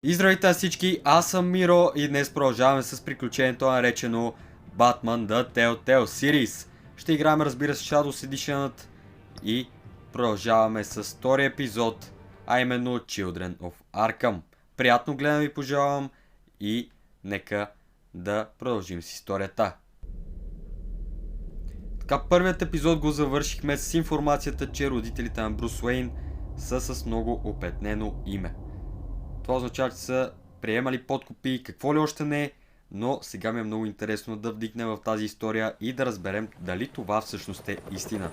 И здравейте на всички, аз съм Миро и днес продължаваме с приключението наречено Batman The Telltale Series. Ще играем, разбира се, Shadows Edition и продължаваме с втори епизод, а именно Children of Arkham. Приятно гледане ви пожелавам и нека да продължим с историята. Така, първият епизод го завършихме с информацията, че родителите на Брус Уейн са с много опетнено име. Това означава, че са приемали подкупи и какво ли още не, но сега ми е много интересно да вдигнем в тази история и да разберем дали това всъщност е истина.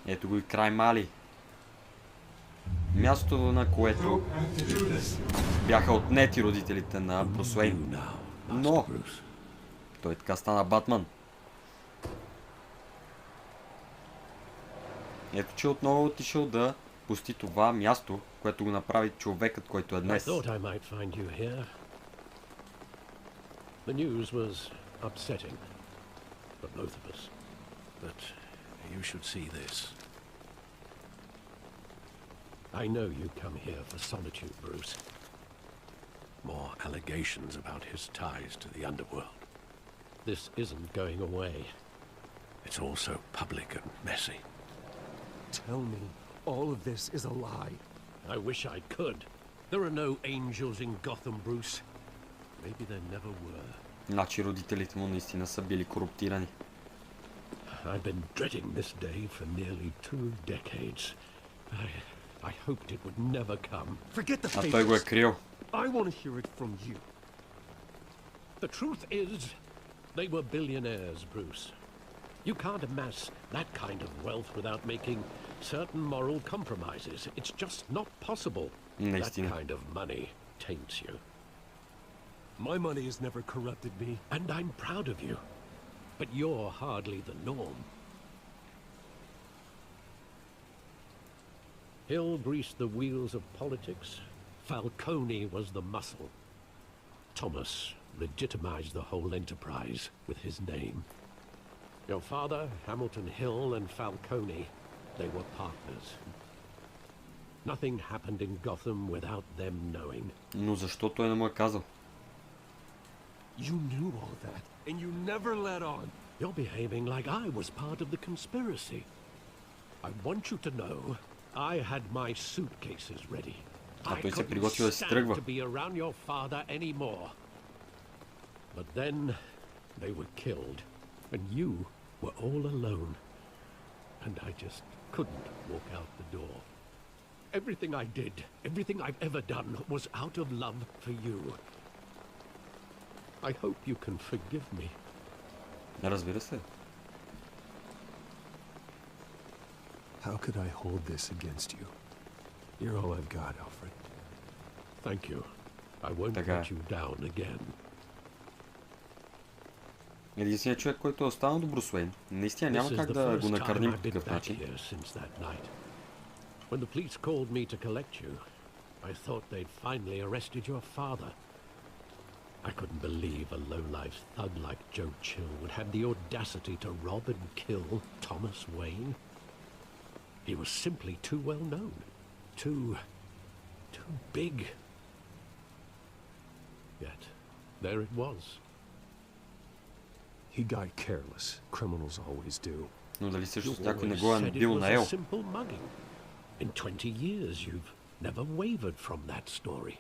Ето го и край Мали. Мястото, на което бяха отнети родителите на Брус Уейн. Но той така стана Батман. Ето, че отново отишъл да пусти това място, което го направи човекът, който е днес. I know you come here for solitude, Bruce. More allegations about his ties to the underworld. This isn't going away. It's all so public and messy. Tell me, all of this is a lie. I wish I could. There are no angels in Gotham, Bruce. Maybe there never were. Значи родителите му наистина са били коруптирани. I've been dreading this day for nearly 2 decades. I hoped it would never come. Forget the А той го е крил. I want to hear it from you. The truth is, they were billionaires, Bruce. You can't amass that kind of wealth without making certain moral compromises. It's just not possible. That kind of money taints you. My money has never corrupted me. And I'm proud of you. But you're hardly the norm. Hill greased the wheels of politics. Falcone was the muscle. Thomas legitimized the whole enterprise with his name. Your father, Hamilton Hill, and Falcone, they were partners. Nothing happened in Gotham without them knowing. Но защо той не му е казал? You knew all that, and you never let on. You're behaving like I was part of the conspiracy. I want you to know I had my suitcases ready. I couldn't stand to be around your father anymore. But then they were killed, and you were all alone. And I just couldn't walk out the door. Everything I did, everything I've ever done, was out of love for you. I hope you can forgive me. Разбира се. How could I hold this against you? You're all I've got, Alfred. Thank you. I won't let you down again. Единственият човек, който е останал до Брус Уейн, наистина няма как да го накърним по такъв начин. When the police called me to collect you, I thought they'd finally arrested your father. I couldn't believe a low-life thug like Joe Chill would have the audacity to rob and kill Thomas Wayne. He was simply too well known. Too big. Yet, there it was. He got careless. Criminals always do. Но дали също някой не го е бил наел? In 20 years, you've never wavered from that story.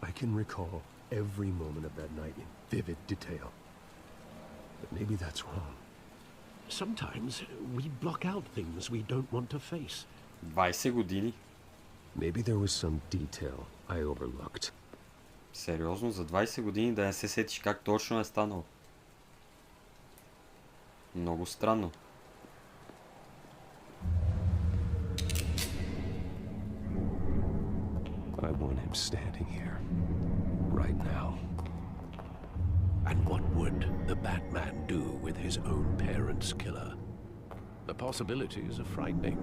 I can recall every moment of that night in vivid detail. But maybe that's wrong. Sometimes we block out things we don't want to face. 20 години? Maybe there was some detail I overlooked. Сериозно, за 20 години да не се сетиш как точно е станало? Много странно. I want him standing here, right now. And what would the Batman do with his own parents' killer? The possibilities are frightening.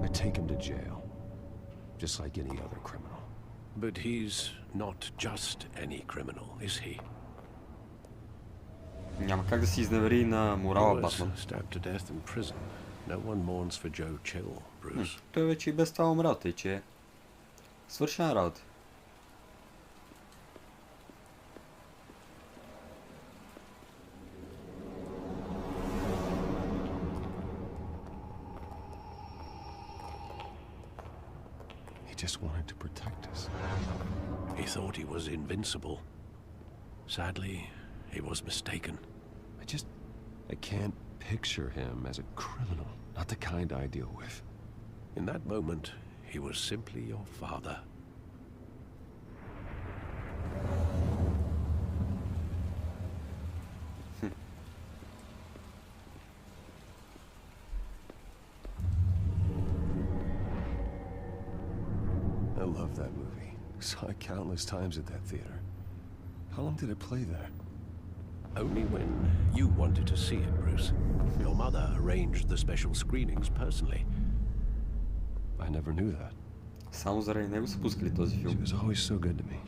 I take him to jail. just like any other criminal. But he's not just any criminal, is he? Няма как да си изневери на морала, Батман. Stabbed to death in prison. No one mourns for Joe Chill, Bruce. Той вече и без това умрял, тъй че свършена работа. He just wanted to protect us. He thought he was invincible. Sadly, he was mistaken. I can't picture him as a criminal. Not the kind I deal with. In that moment, he was simply your father. I love that movie. Saw it countless times at that theater. How long did it play there? Only when you wanted to see it, Bruce. Your mother arranged the special screenings personally. I never knew that. Само заради него са пускали този She филм. was always so good to me.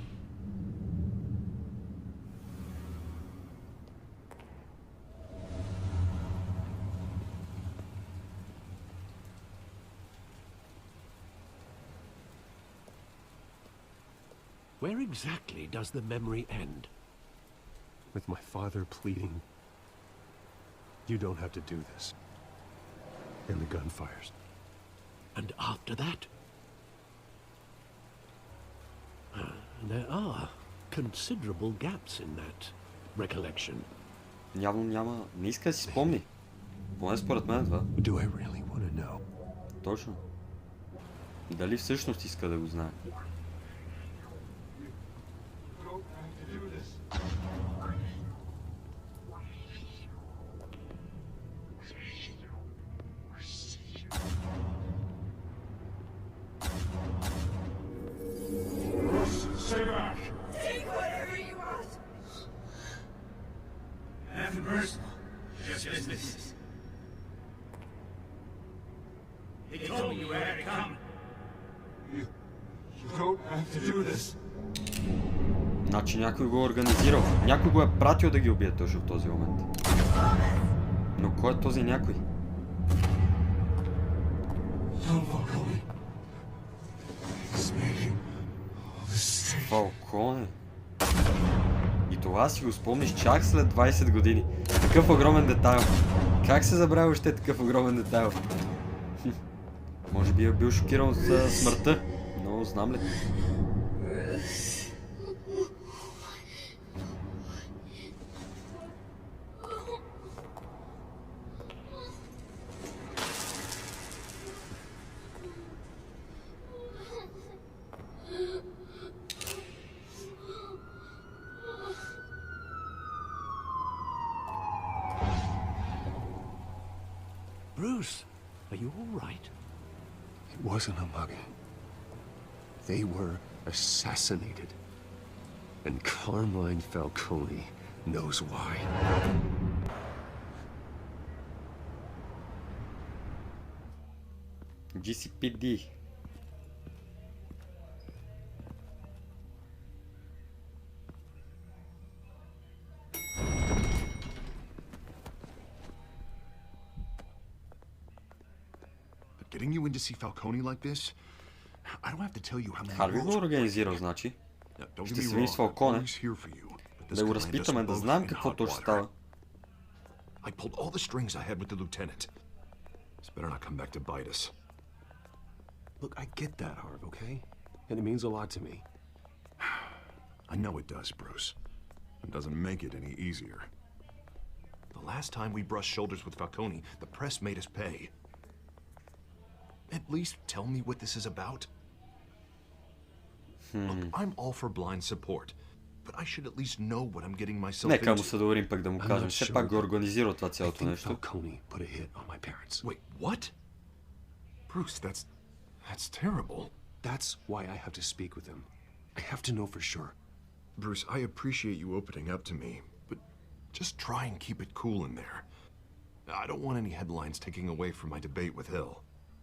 Where exactly does the memory end? With my father pleading, "You don't have to do this." And the gun fires. And after that? There are considerable gaps in that recollection. Явно няма... Не иска да си спомни. Поне според мен това. Do I really want to know? Точно. Дали всъщност иска да го знае? Значи някой го е организирал. Някой го е пратил да ги убие точно в този момент. Но кой е този някой? Фалконе. И това си го спомниш чак след 20 години. Такъв огромен детайл. Как се забравя още такъв огромен детайл? Може би е бил шокиран от смъртта, но знам ли? Bruce, are you all right? It wasn't a mugging. They were assassinated. And Carmine Falcone knows why. GCPD. Getting you in to see Falcone like this, I don't have to tell you how many Харви го организирал, значи. Ще се видим с Фалконе. Да го разпитаме, да знаем какво точно става. I pulled all the strings I had with the lieutenant. This better not come back to bite us. Look, I get that, Harv, okay? And it means a lot to me. I know it does, Bruce. It doesn't make it any easier. The last time we brushed shoulders with Falcone, the press made us pay. At least tell me what this is about. Look, I'm all for blind support, but I should at least know what I'm getting myself Нека му into. се доверим пък да му кажем. Все пак го организира това I цялото think нещо. Falcone put a hit on my parents. Wait, what? Bruce, that's terrible. That's why I have to speak with him. I have to know for sure. Bruce, I appreciate you opening up to me, but just try and keep it cool in there. I don't want any headlines taking away from my debate with Hill.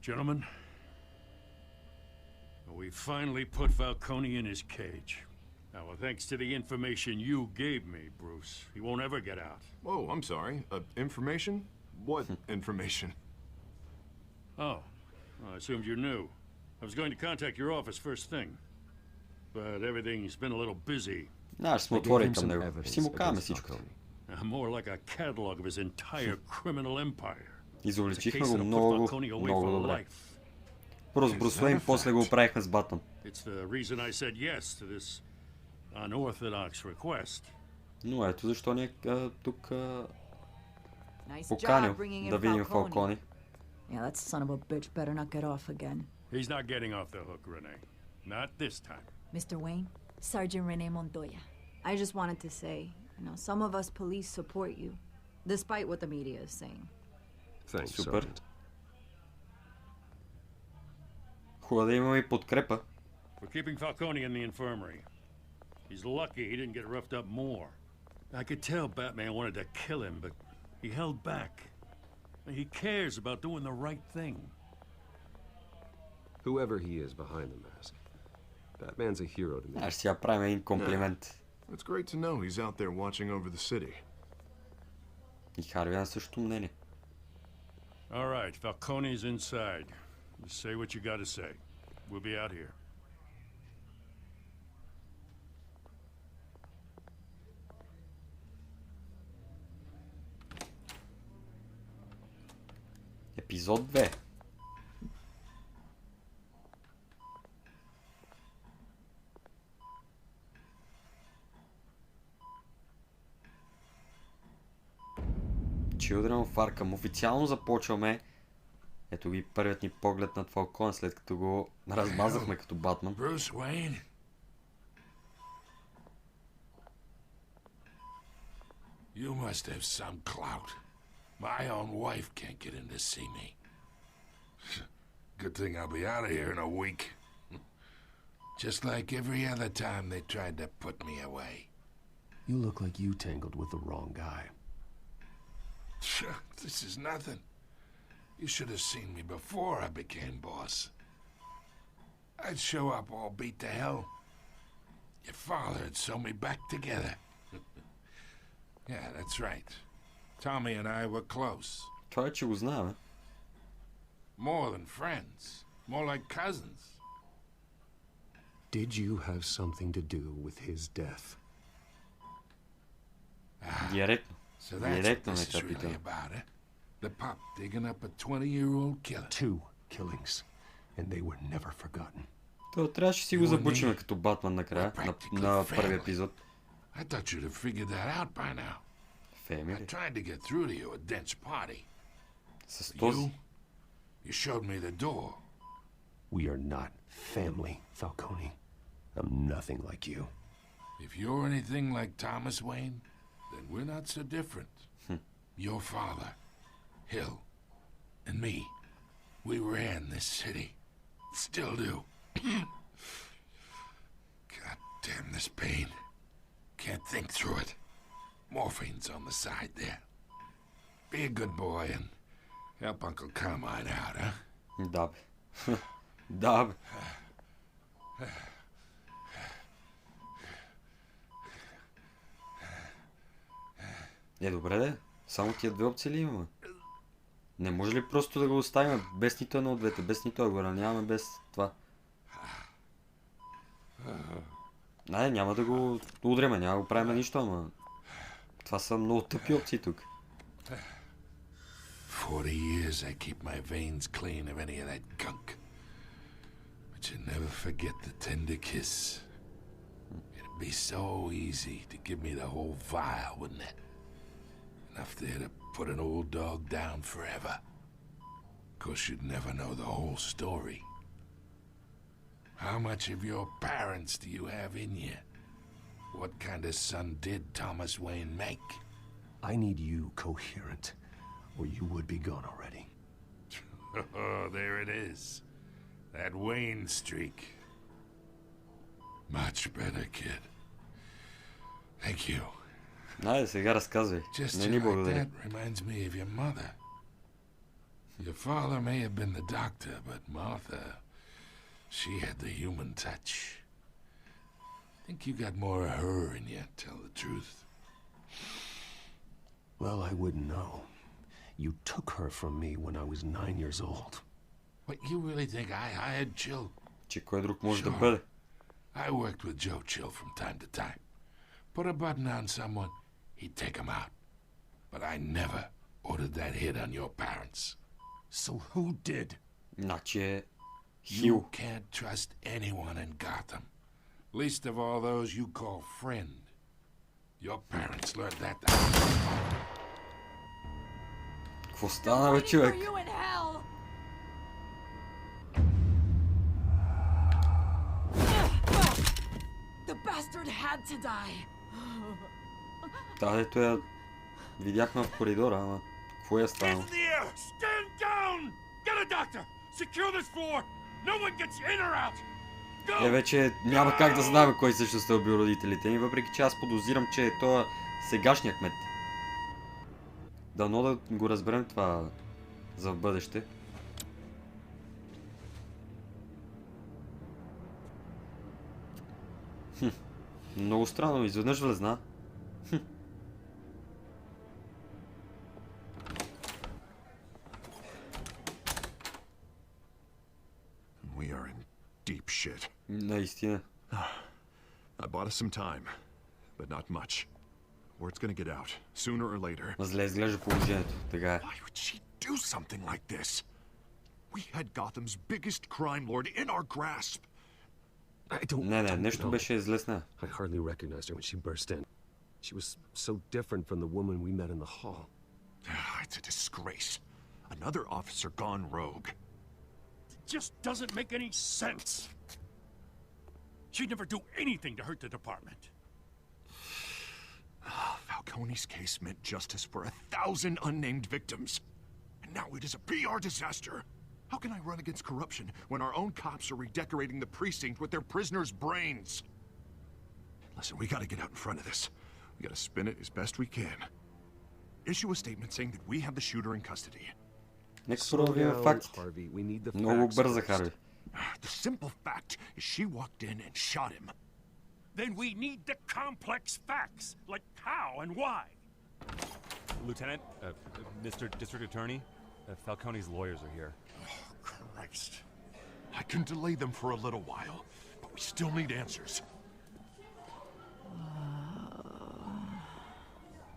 Gentlemen, we we finally put Falcone in his cage. Now, thanks to the information you gave me, Bruce, he won't ever get out. Oh, I'm sorry. Information? What information? Oh, I assumed you knew. I was going to contact your office first thing. But everything's been a little busy. Ще сме отворени към него. Ще си му казваме всичко. More like a catalog of his entire criminal empire. Изобличихме го много добре. Първо с Брус Уейн, после го оправихме с Батман. Но ето защо ни е тук поканил да видим Фалкони. Yeah, that son of a bitch better not get off again. He's not getting off the hook, Renee. Not this time. Mr. Wayne, Sergeant Renee Montoya. I just wanted to say, some of us police support you, despite what the media is saying. Thanks, Супер. Sergeant. Хубаво да имаме и подкрепа. We're keeping Falcone in the infirmary. He's lucky he didn't get roughed up more. I could tell Batman wanted to kill him, but he held back. He cares about doing the right thing. Whoever he is behind the mask, Batman's a hero to me. Аз ще я правим един комплимент. It's great to know he's out there watching over the city. И Харви на същото мнение. All right, Falcone's inside. Just say what you gotta say. We'll be out here. Епизод 2. Children of Arkham. Официално започваме. Ето ги първият ни поглед над Фалкон, след като го размазахме като Батман. Bruce Wayne? You must have some clout. My own wife can't get in to see me. Good thing I'll be out of here in a week. Just like every other time they tried to put me away. You look like you tangled with the wrong guy. This is nothing. You should have seen me before I became boss. I'd show up all beat to hell. Your father'd sew me back together. Yeah, that's right. Tommy and I were close. Това че го знаме. More than friends. More like cousins. Did you have something to do with his death? Директно. So that's what Директно ме this is really капитан. about, eh? The pop digging up a 20-year-old killer. 2 killings, and they were never forgotten. То трябваше си го забучим като Батман накрая, на първи епизод. I thought you'd have figured that out by now. I Фемили. tried to get through to you at Dent's party. С този. You showed me the door. We are not family, Falcone. I'm nothing like you. If you're anything like Thomas Wayne, then we're not so different. Your father, Hill, and me, we ran this city. Still do. God damn this pain. Can't think through it. Morphine's on the side there. Be a good boy and help Uncle Carmine out, huh? Да бе. Да бе. Добре де. Само тия две опции ли имаме? Не може ли просто да го оставим без нито едно от двете, без нито го нямаме без това? Не, няма да го удреме, няма да го правим нищо, ама... Това са много тъпи опции тук. 40 years I keep my veins clean of any of that gunk. But you never forget the tender kiss. It'd be so easy to give me the whole vial, wouldn't it? Enough there to put an old dog down forever. Of course, you'd never know the whole story. How much of your parents do you have in you? What kind of son did Thomas Wayne make? I need you coherent, or you would be gone already. Oh, there it is. That Wayne streak. Much better, kid. Thank you. Айде, сега разказвай. Не ни благодари. That reminds me of your mother. Your father may have been the doctor, but Martha, She had the human touch. Think you got more of her in you, tell the truth. Well, I wouldn't know. You took her from me when I was 9 years old. What, you really think I hired Chill? Че кой друг може да бъде? I worked with Joe Chill from time to time. Put a button on someone, he'd take him out. But I never ordered that hit on your parents. So who did? Значи е You Хил. can't trust anyone in Gotham. Least of all those you call friend. Your parents learned that. Какво стана, бе, човек? You in hell! The bastard had to die. Та, дето я видяхме в коридора, ама какво е станало? In the air! Stand down! Get a doctor! Secure this floor! No one gets in or out! Go! Вече няма как да знаем кой всъщност е убил родителите ни, въпреки че аз подозирам, че е това сегашния кмет. Дано да го разберем това за в бъдеще. Много странно, изведнъж влезна. We are in deep shit. Наистина. I bought us some time, but not much. Word's gonna get out, sooner or later. Зле изглежда положението, така е. Why would she do something like this? We had Gotham's biggest crime lord in our grasp. I don't Не, нещо know. беше излезна. I hardly recognized her when she burst in. She was so different from the woman we met in the hall. It's a disgrace. Another officer gone rogue. It just doesn't make any sense. She'd never do anything to hurt the department. Falcone's case meant justice for 1,000 unnamed victims. And now it is a PR disaster. How can I run against corruption when our own cops are redecorating the precinct with their prisoners' brains? Listen, we gotta get out in front of this. We gotta spin it as best we can. Issue a statement saying that we have the shooter in custody. Нека проверим фактите. Harvey, we need the Много facts бърза, first. Харви. The simple fact is she walked in and shot him. Then we need the complex facts, like how and why. Lieutenant, Mr. District Attorney, Falcone's lawyers are here. Christ. I can delay them for a little while, but we still need answers.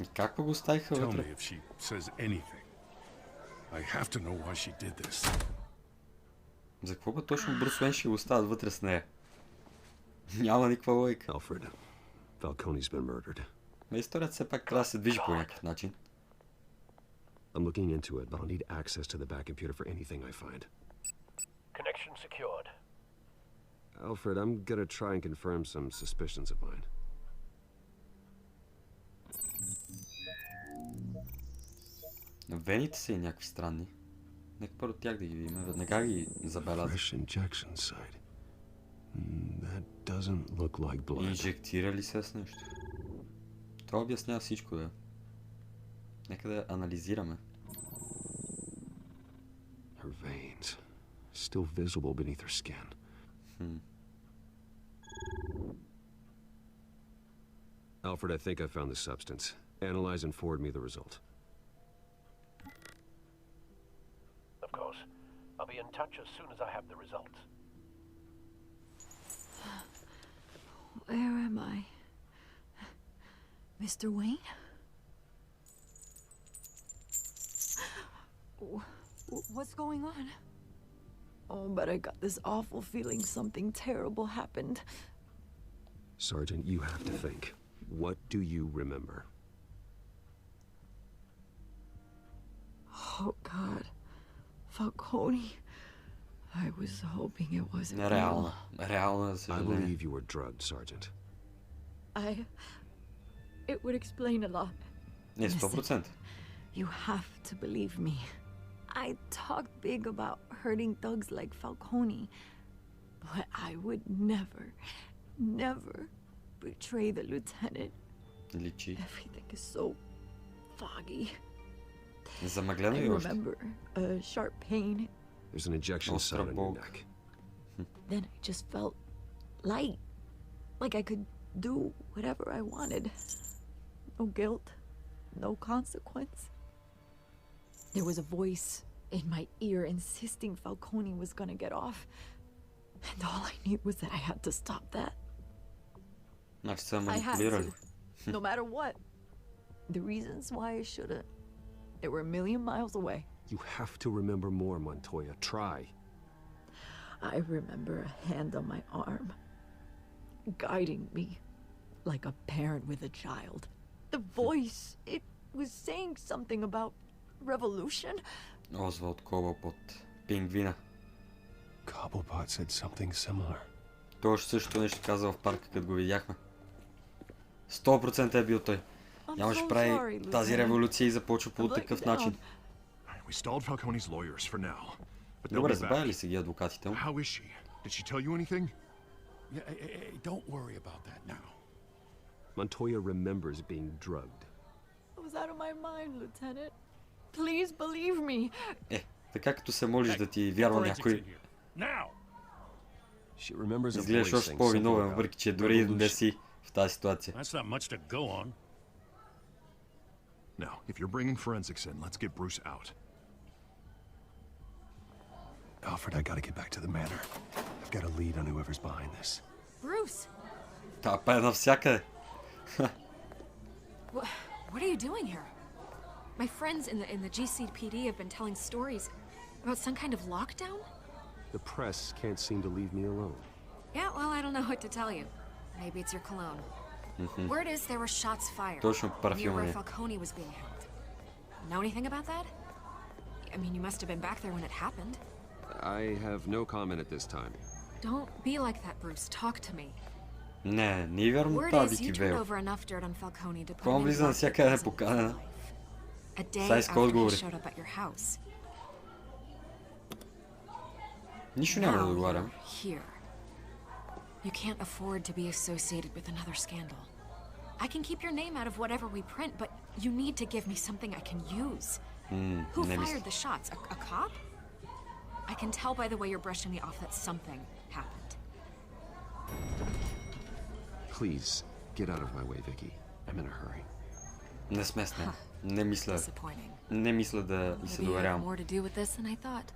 И как го оставиха Tell вътре? me if she says anything. I have to know why she did this. За какво бе точно Брус Уейн ще го оставят вътре с нея? Няма никаква логика. Alfred, Falcone's been murdered. Но историята все пак трябва да се движи по някакъв начин. I'm looking into it, but I'll need access to the back computer for anything I find. Connection secured. Alfred, I'm gonna try and confirm some suspicions of mine. Вените са някакви странни. Нека първо тях да ги видим. Веднага ги забелязвам. Fresh injection site. That doesn't look like blood. Инжектирали се с нещо. Това обяснява всичко, да. Нека да анализираме. Her veins, still visible beneath her skin. Alfred, I think I found the substance. Analyze and forward me the result. Of course. I'll be in touch as soon as I have the results. Where am I? Mr. Wayne? What's going on? Oh, but I got this awful feeling something terrible happened. Sergeant, you have to think. What do you remember? Oh, God. Falcone. I was hoping it wasn't Реално. Реално, за I съжаление. believe you were drugged, Sergeant. It would explain a lot. Не, 100%. You have to believe me. I talked big about hurting thugs like Falcone, but I would never betray the lieutenant. Личи. Everything is so foggy. Замъглено I и още. remember a sharp pain. There's an injection Ostra site on your bog. neck. Then I just felt light. Like I could do whatever I wanted. No guilt, no consequence. There was a voice in my ear insisting Falcone was gonna get off. And all I knew was that I had to stop that. Значи са I had манипулирали. to, no matter what. The reasons why I shouldn't, they were a million miles away. You have to remember more, Montoya. Try. I remember a hand on my arm, guiding me like a parent with a child. The voice, it was saying something about revolution. Озвалд Коблпот. Пингвина. Cobblepot said something similar. Той същото нещо каза в парка, като го видяхме. 100% е бил той. Нямаше прави тази революция и започва по такъв начин. We stalled Falcone's lawyers for now. But Добре, they'll be забавя ли back. се ги адвокатите му? How is she? Did she tell you anything? Yeah, hey, don't worry about that now. Montoya remembers being drugged. I was out of my mind, Lieutenant. Please believe me. Така като се молиш да ти вярва някой, Now! She remembers a изглеждаш voice още saying по-виновен, something въпреки че about дори не revolution. си в тази ситуация. That's not much to go on. Now, if you're bringing forensics in, let's get Bruce out. Alfred, I gotta get back to the manor. I've got a lead on whoever's behind this. Bruce, Та е навсякъде. what are you doing here? My friends in the GCPD have been telling stories about some kind of lockdown? The press can't seem to leave me alone. Yeah, well, I don't know what to tell you. Maybe it's your cologne. Word is there were shots fired Точно near парфюма where е. Falcone was being held. Know anything about that? I mean, you must have been back there when it happened. I have no comment at this time. Don't be like that, Bruce. Talk to me. Не е вярно Word тази is you Вики turned Вейл. over enough dirt on Falcone to put Кога him in влиза luck навсякъде that wasn't поканена. his life. A day Сега иска after he отговори. showed up at your house. Нищо няма да Now договарям. you're here. You can't afford to be associated with another scandal. I can keep your name out of whatever we print, but you need to give me something I can use. Who не мисля. fired the shots? A cop? I can tell by the way you're brushing me off that something happened. Please, get out of my way, Vicky. I'm in a hurry. Не сме с нея. Не мисля. Disappointing. Не мисля да и се Maybe you have доверявам. more to do with this than I thought.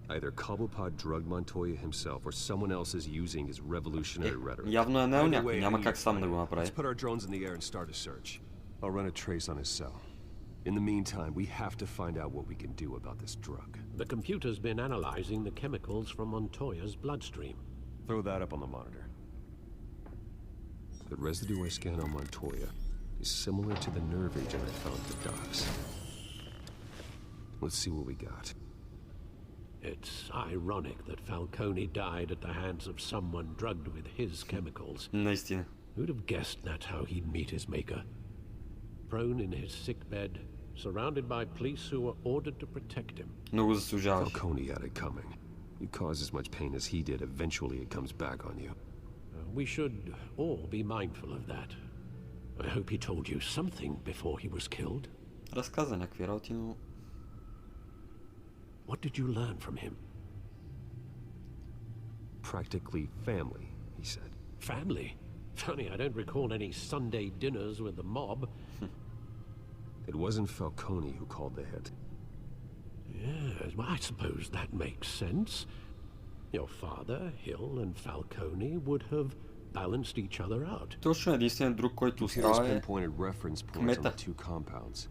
Either Cobblepot drugged Montoya himself or someone else is using his revolutionary rhetoric. Явно е наел Either някой. way, I Няма need как to сам find да го him. направи. Let's put our drones in the air and start a search. I'll run a trace on his cell. In the meantime, we have to find out what we can do about this drug. The computer's been analyzing the chemicals from Montoya's bloodstream. Throw that up on the monitor. The residue I scan on Montoya is similar to the nerve agent I found at the docks. Let's see what we got. It's ironic that Falcone died at the hands of someone drugged with his chemicals. Наистина. Who'd have guessed that's how he'd meet his maker? Prone in his sickbed, surrounded by police who were ordered to protect him. Много заслужаваш. Falcone had it coming. You cause as much pain as he did, eventually it comes back on you. We should all be mindful of that. I hope he told you something before he was killed. Разказа някакви работи, но... What did you learn from him? Practically family, he said. Family? Funny, I don't recall any Sunday dinners with the mob. It wasn't Falcone who called the hit. Yes, well, I suppose that makes sense. Your father, Hill, and Falcone would have balanced each other out. Точно единствен друг, който Here's остава е... pinpointed reference points on кмета. the two compounds.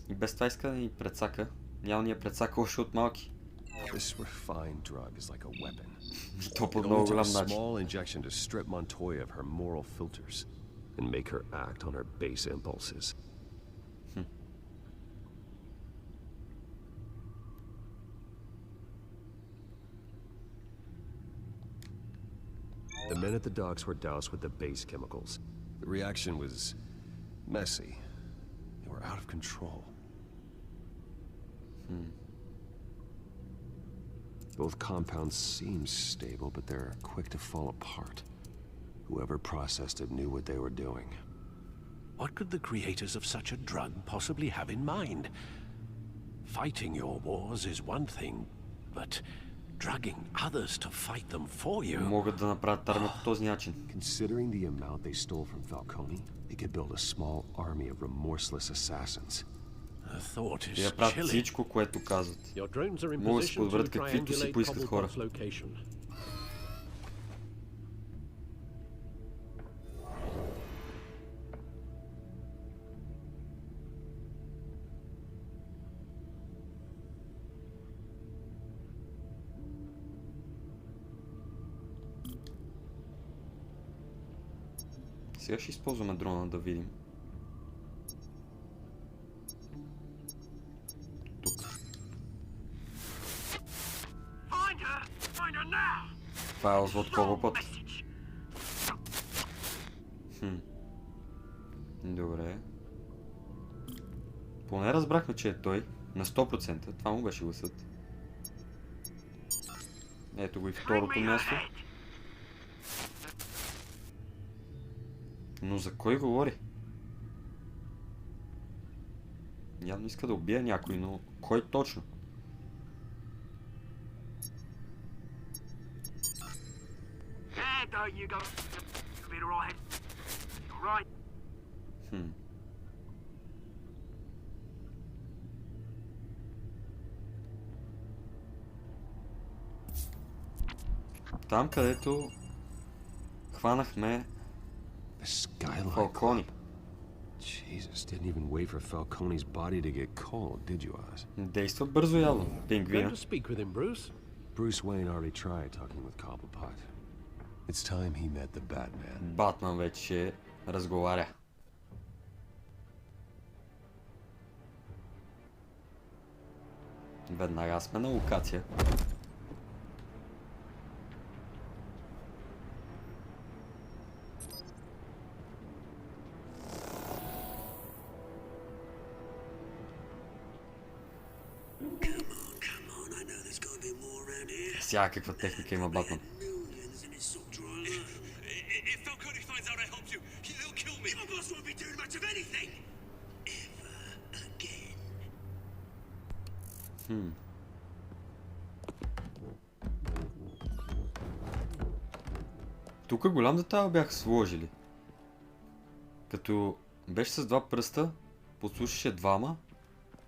И без това иска да ни предсака. Няма ни я предсака още от малки. This refined drug is like a weapon. И то по It много only took a голям начин. small injection to strip Montoya of her moral filters and make her act on her base impulses. The men at the docks were doused with the base chemicals. The reaction was messy. They were out of control. Both compounds seem stable, but they're quick to fall apart. Whoever processed it knew what they were doing. What could the creators of such a drug possibly have in mind? Fighting your wars is one thing, but drugging others to fight them for you... Могат да направят армия по този начин. Considering the amount they stole from Falcone, they could build a small army of remorseless assassins. The thought И is да правят chilling. всичко, което казват. Your drones are in Могат да си position подберат to каквито си triangulate поискат хора. Cobblepot's location. Сега ще използваме дрона да видим. Тук. Това е озвод Коблопот. Добре. Поне разбрахме, че е той. На 100%. Това му беше гласът. Ето го и второто място. Но за кой говори? Явно иска да убие някой, но кой точно? Там, където хванахме Falcone. Jesus, didn't even wait for Falcone's body to get cold, did you, Oz? Действа бързо явно, пингвина. Going to speak with him, Bruce? Bruce Wayne already tried talking with Cobblepot. It's time he met the Batman. Батман вече разговаря. Веднага сме на локация. Всякаква техника има Батман. Тук голям детайл бяха сложили. Като беше с два пръста, подслушаше двама,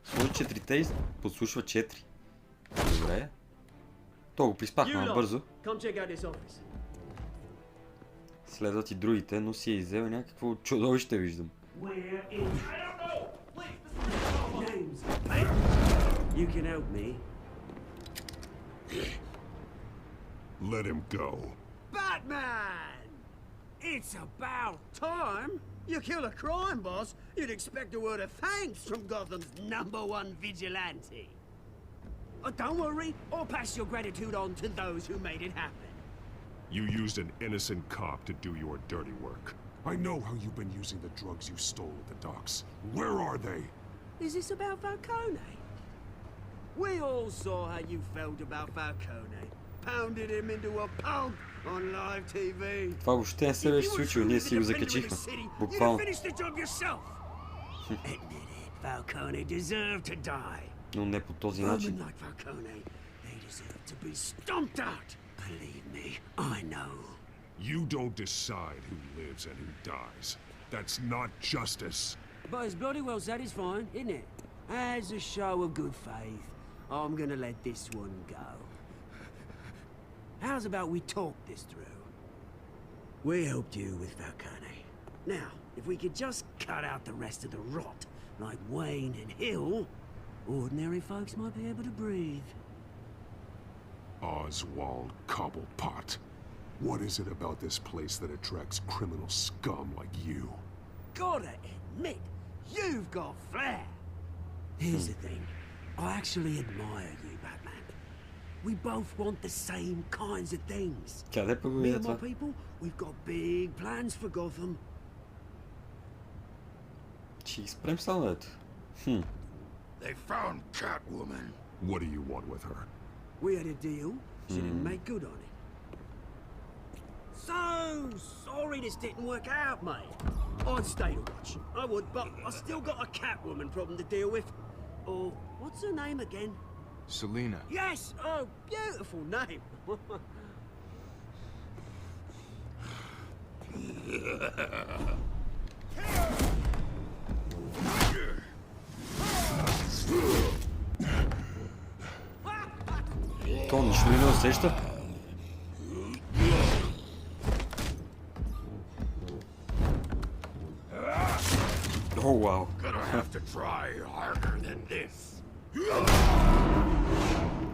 сложи четирите и подслушва 4. Добре. То го приспахме набързо. Следват и другите, но си е иззел някакво чудовище, виждам. Let him go. Batman! It's about time! You kill a crime boss, you'd expect a word of thanks from Gotham's #1 vigilante. Don't worry, I'll pass your gratitude on to those who made it happen. You used an innocent cop to do your dirty work. I know how you've been using the drugs you stole at the docks. Where are they? Is this about Falcone? We all saw how you felt about Falcone. Pounded him into a pulp on live TV. Това въобще не се беше случило, ние си го закачихме. Буквално. Falcone deserved to die. Но не по този начин. Like Falcone, they deserve to be stomped out. Believe me, I know. You don't decide who lives and who dies. That's not justice. But it's bloody well satisfying, isn't it? As a show of good faith, I'm gonna let this one go. How's about we talk this through? We helped you with Falcone. Now, if we could just cut out the rest of the rot, like Wayne and Hill, ordinary folks might be able to breathe. Oswald Cobblepot. What is it about this place that attracts criminal scum like you? Gotta admit, you've got flair. Here's the thing. I actually admire you, Batman. We both want the same kinds of things. Къде пък го Me видя and my това? people, we've got big plans for Gotham. Ще ги спрем само ето. They found Catwoman. What do you want with her? We had a deal. She didn't make good on it. So sorry this didn't work out, mate. I'd stay to watch. I would, but I still got a Catwoman problem to deal with. Oh, what's her name again? Selena. Yes! Oh, beautiful name. То нищо не усеща. О, вау.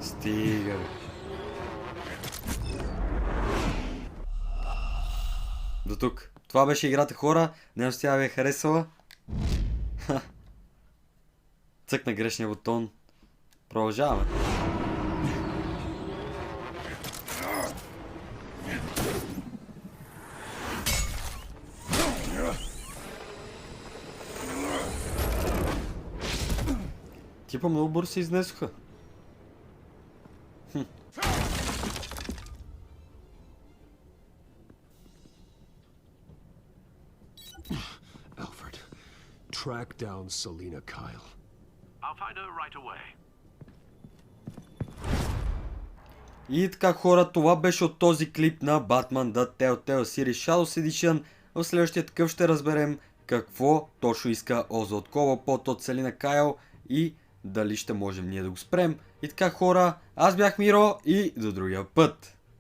Стига. До тук. Това беше играта, хора. Не тя ви е харесала. Цъкна грешния бутон. Продължаваме. Типа много бързо се изнесоха. Alfred, track down Selena Kyle. I'll find her right away. И така, хора, това беше от този клип на Batman The Telltale Series Shadows Edition. В следващия такъв ще разберем какво точно иска Озвалд Коблпот от Селина Кайл и дали ще можем ние да го спрем. И така, хора, аз бях Миро и до другия път.